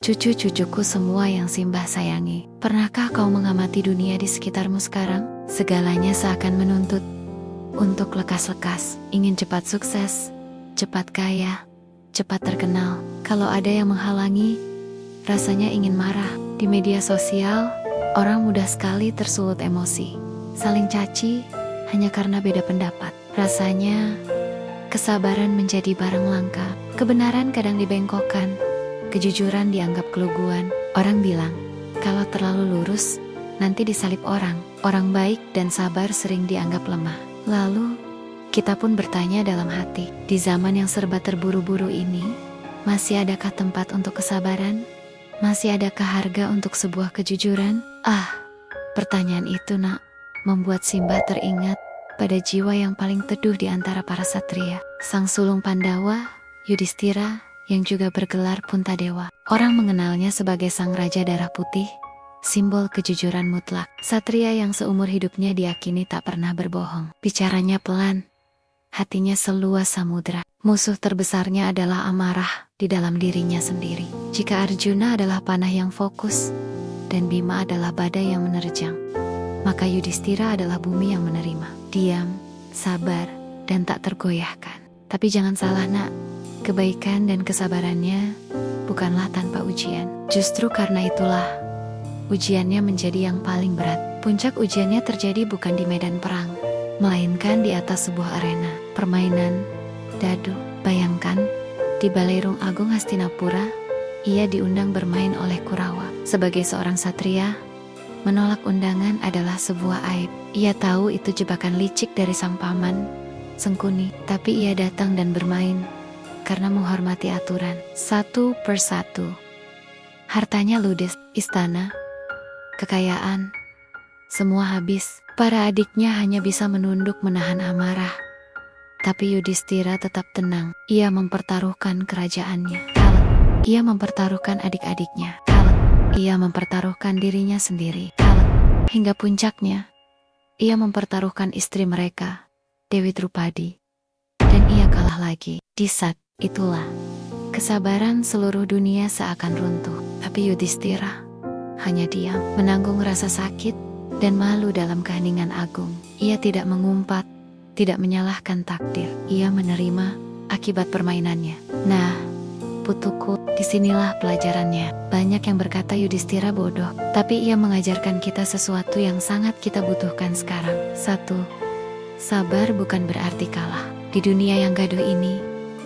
Cucu-cucuku semua yang Simbah sayangi, pernahkah kau mengamati dunia di sekitarmu sekarang? Segalanya seakan menuntut untuk lekas-lekas, ingin cepat sukses, cepat kaya, cepat terkenal. Kalau ada yang menghalangi, rasanya ingin marah. Di media sosial, orang mudah sekali tersulut emosi, saling caci hanya karena beda pendapat. Rasanya kesabaran menjadi barang langka, kebenaran kadang dibengkokkan, kejujuran dianggap keluguan. Orang bilang, kalau terlalu lurus, nanti disalib orang. Orang baik dan sabar sering dianggap lemah. Lalu, kita pun bertanya dalam hati, di zaman yang serba terburu-buru ini, masih adakah tempat untuk kesabaran? Masih adakah harga untuk sebuah kejujuran? Pertanyaan itu nak, membuat Simbah teringat pada jiwa yang paling teduh di antara para satria. Sang sulung Pandawa, Yudhistira, yang juga bergelar Puntadewa. Orang mengenalnya sebagai sang raja darah putih, simbol kejujuran mutlak. Satria yang seumur hidupnya diyakini tak pernah berbohong. Bicaranya pelan, hatinya seluas samudra. Musuh terbesarnya adalah amarah di dalam dirinya sendiri. Jika Arjuna adalah panah yang fokus, dan Bima adalah badai yang menerjang, maka Yudhistira adalah bumi yang menerima. Diam, sabar, dan tak tergoyahkan. Tapi jangan salah nak, kebaikan dan kesabarannya bukanlah tanpa ujian. Justru karena itulah, ujiannya menjadi yang paling berat. Puncak ujiannya terjadi bukan di medan perang, melainkan di atas sebuah arena permainan dadu. Bayangkan, di Balairung Agung Hastinapura, ia diundang bermain oleh Kurawa. Sebagai seorang satria, menolak undangan adalah sebuah aib. Ia tahu itu jebakan licik dari sang paman, Sengkuni, tapi ia datang dan bermain karena menghormati aturan. Satu persatu, hartanya ludes, istana, kekayaan, semua habis. Para adiknya hanya bisa menunduk menahan amarah. Tapi Yudhistira tetap tenang. Ia mempertaruhkan kerajaannya. Ia mempertaruhkan adik-adiknya. Ia mempertaruhkan dirinya sendiri. Hingga puncaknya, ia mempertaruhkan istri mereka, Dewi Drupadi. Dan ia kalah lagi. Di saat itulah, kesabaran seluruh dunia seakan runtuh. Tapi Yudhistira hanya diam, menanggung rasa sakit dan malu dalam keheningan agung. Ia tidak mengumpat, tidak menyalahkan takdir. Ia menerima akibat permainannya. Nah, putuku, disinilah pelajarannya. Banyak yang berkata Yudhistira bodoh, tapi ia mengajarkan kita sesuatu yang sangat kita butuhkan sekarang. Satu, sabar bukan berarti kalah. Di dunia yang gaduh ini,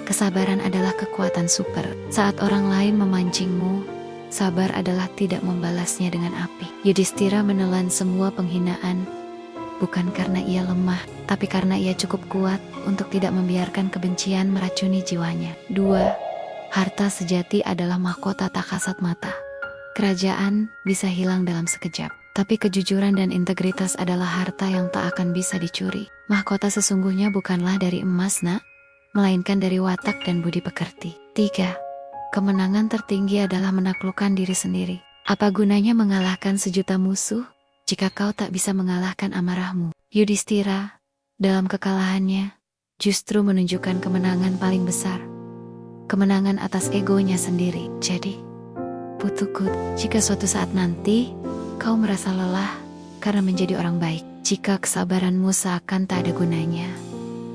kesabaran adalah kekuatan super. Saat orang lain memancingmu, sabar adalah tidak membalasnya dengan api. Yudhistira menelan semua penghinaan, bukan karena ia lemah, tapi karena ia cukup kuat untuk tidak membiarkan kebencian meracuni jiwanya. Dua, harta sejati adalah mahkota tak kasat mata. Kerajaan bisa hilang dalam sekejap, tapi kejujuran dan integritas adalah harta yang tak akan bisa dicuri. Mahkota sesungguhnya bukanlah dari emas nak, melainkan dari watak dan budi pekerti. Tiga, kemenangan tertinggi adalah menaklukkan diri sendiri. Apa gunanya mengalahkan sejuta musuh jika kau tak bisa mengalahkan amarahmu? Yudhistira, dalam kekalahannya, justru menunjukkan kemenangan paling besar. Kemenangan atas egonya sendiri. Jadi, putuku, jika suatu saat nanti, kau merasa lelah karena menjadi orang baik, jika kesabaranmu seakan tak ada gunanya,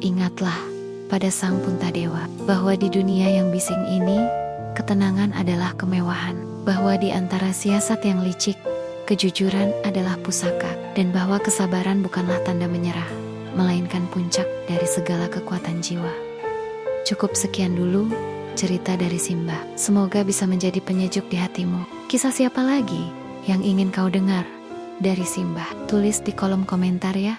ingatlah pada sang Puntadewa, bahwa di dunia yang bising ini, ketenangan adalah kemewahan. Bahwa di antara siasat yang licik, kejujuran adalah pusaka, dan bahwa kesabaran bukanlah tanda menyerah, melainkan puncak dari segala kekuatan jiwa. Cukup sekian dulu cerita dari Simbah. Semoga bisa menjadi penyejuk di hatimu. Kisah siapa lagi yang ingin kau dengar dari Simbah? Tulis di kolom komentar ya.